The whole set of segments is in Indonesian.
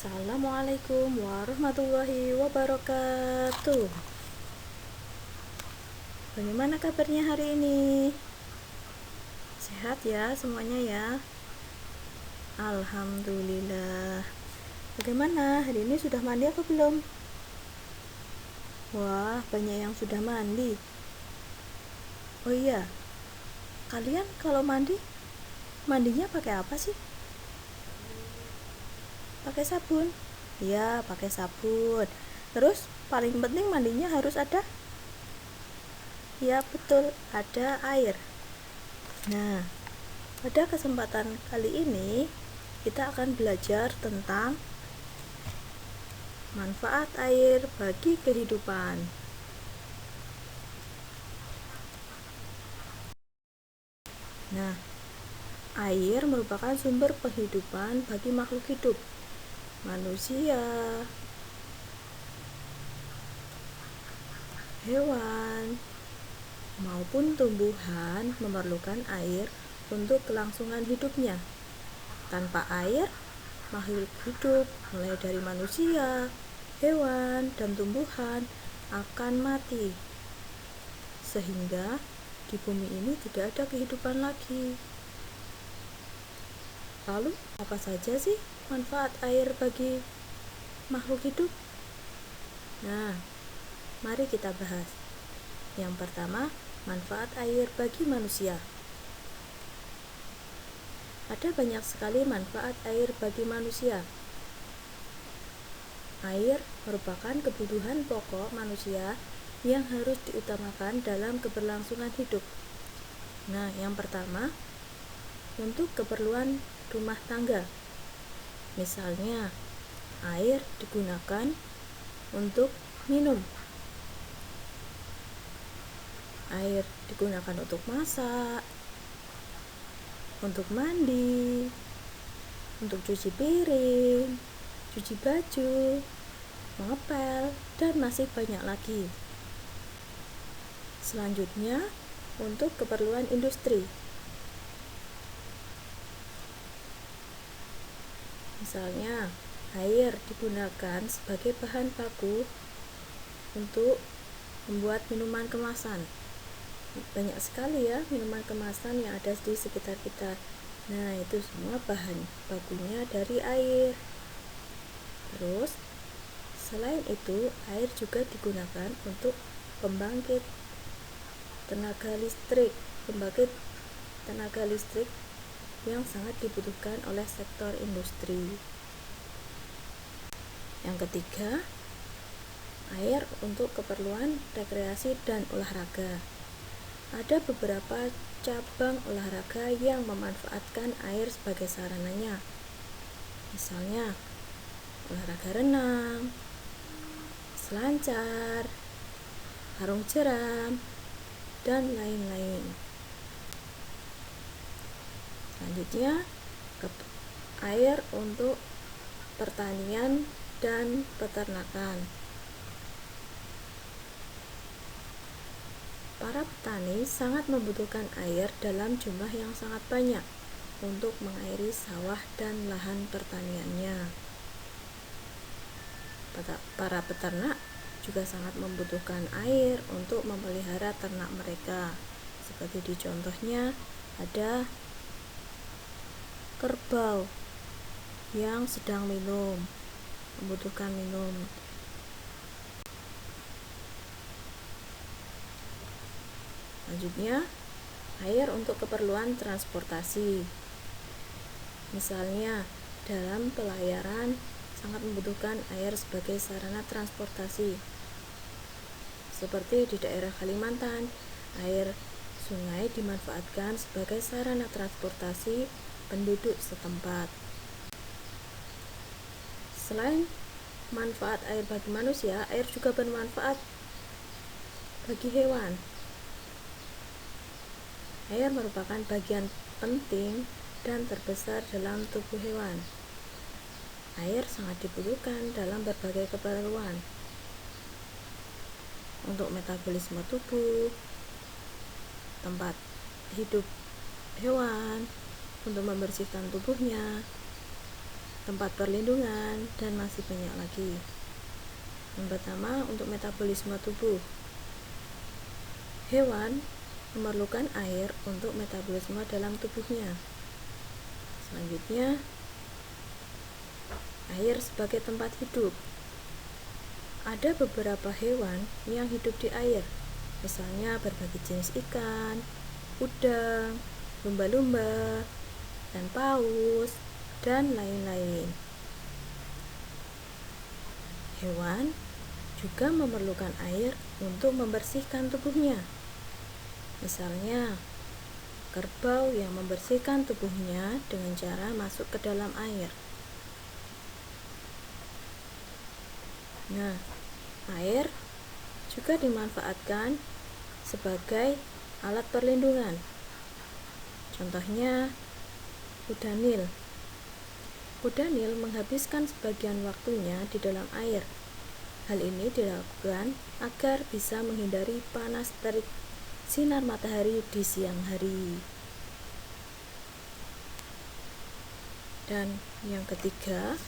Assalamualaikum warahmatullahi wabarakatuh. Bagaimana kabarnya hari ini? Sehat ya semuanya ya? Alhamdulillah. Bagaimana hari ini, sudah mandi apa belum? Wah, banyak yang sudah mandi. Oh iya, kalian kalau mandi, mandinya pakai apa sih? Pakai sabun? Iya, pakai sabun. Terus paling penting mandinya harus ada? Ya betul, ada air. Nah, pada kesempatan kali ini kita akan belajar tentang manfaat air bagi kehidupan. Nah, air merupakan sumber kehidupan bagi makhluk hidup, manusia, hewan, maupun tumbuhan memerlukan air untuk kelangsungan hidupnya. Tanpa air, makhluk hidup mulai dari manusia, hewan, dan tumbuhan akan mati. Sehingga di bumi ini tidak ada kehidupan lagi. Lalu, apa saja sih manfaat air bagi makhluk hidup? Nah, mari kita bahas. Yang pertama, manfaat air bagi manusia. Ada banyak sekali manfaat air bagi manusia. Air merupakan kebutuhan pokok manusia yang harus diutamakan dalam keberlangsungan hidup. Nah, yang pertama, untuk keperluan rumah tangga. Misalnya, air digunakan untuk minum. Air digunakan untuk masak, untuk mandi, untuk cuci piring, cuci baju, mengepel, dan masih banyak lagi. Selanjutnya, untuk keperluan industri. Misalnya, air digunakan sebagai bahan baku untuk membuat minuman kemasan. Banyak sekali ya minuman kemasan yang ada di sekitar kita. Nah, itu semua bahan bakunya dari air. Terus, selain itu, air juga digunakan untuk pembangkit tenaga listrik yang sangat dibutuhkan oleh sektor industri. Yang ketiga, air untuk keperluan rekreasi dan olahraga. Ada beberapa cabang olahraga yang memanfaatkan air sebagai sarananya. Misalnya, olahraga renang, selancar, karung jeram, dan lain-lain. Selanjutnya, air untuk pertanian dan peternakan. Para petani sangat membutuhkan air dalam jumlah yang sangat banyak untuk mengairi sawah dan lahan pertaniannya. Para peternak juga sangat membutuhkan air untuk memelihara ternak mereka. Seperti di contohnya ada kerbau yang sedang membutuhkan minum. Selanjutnya, air untuk keperluan transportasi. Misalnya, dalam pelayaran sangat membutuhkan air sebagai sarana transportasi. Seperti di daerah Kalimantan, air sungai dimanfaatkan sebagai sarana transportasi penduduk setempat. Selain manfaat air bagi manusia, air juga bermanfaat bagi hewan. Air merupakan bagian penting dan terbesar dalam tubuh hewan. Air sangat dibutuhkan dalam berbagai keperluan. Untuk metabolisme tubuh, tempat hidup hewan, untuk membersihkan tubuhnya, tempat perlindungan, dan masih banyak lagi. Yang pertama, untuk metabolisme tubuh. Hewan memerlukan air untuk metabolisme dalam tubuhnya. Selanjutnya, air sebagai tempat hidup. Ada beberapa hewan yang hidup di air, misalnya berbagai jenis ikan, udang, lumba-lumba, dan paus, dan lain-lain. Hewan juga memerlukan air untuk membersihkan tubuhnya. Misalnya, kerbau yang membersihkan tubuhnya dengan cara masuk ke dalam air. Nah, air juga dimanfaatkan sebagai alat perlindungan. Contohnya, kuda Nil. Kuda Nil menghabiskan sebagian waktunya di dalam air. Hal ini dilakukan agar bisa menghindari panas terik sinar matahari di siang hari. Dan yang ketiga,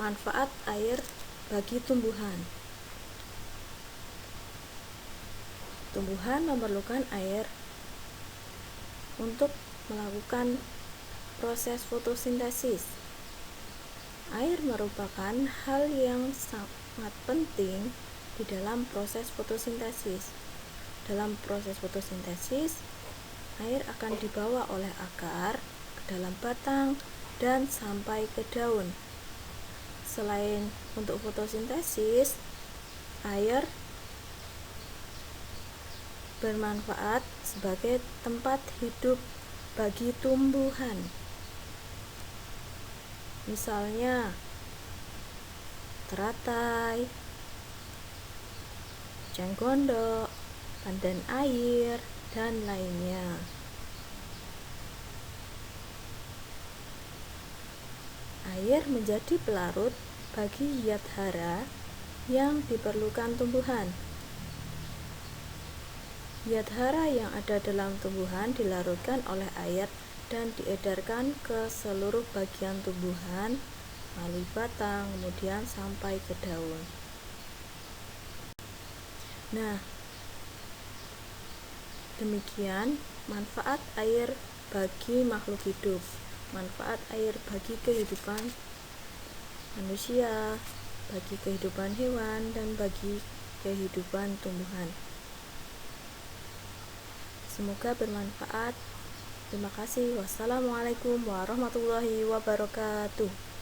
manfaat air bagi tumbuhan. Tumbuhan memerlukan air untuk melakukan proses fotosintesis. Air merupakan hal yang sangat penting di dalam proses fotosintesis. Dalam proses fotosintesis, air akan dibawa oleh akar ke dalam batang dan sampai ke daun. Selain untuk fotosintesis, air bermanfaat sebagai tempat hidup bagi tumbuhan. Misalnya, teratai, cenggondok, pandan air, dan lainnya. Air menjadi pelarut bagi zat hara yang diperlukan tumbuhan. Zat hara yang ada dalam tumbuhan dilarutkan oleh air dan diedarkan ke seluruh bagian tumbuhan melalui batang, kemudian sampai ke daun. Nah, demikian manfaat air bagi makhluk hidup, manfaat air bagi kehidupan manusia, bagi kehidupan hewan, dan bagi kehidupan tumbuhan. Semoga bermanfaat. Terima kasih. Wassalamualaikum warahmatullahi wabarakatuh.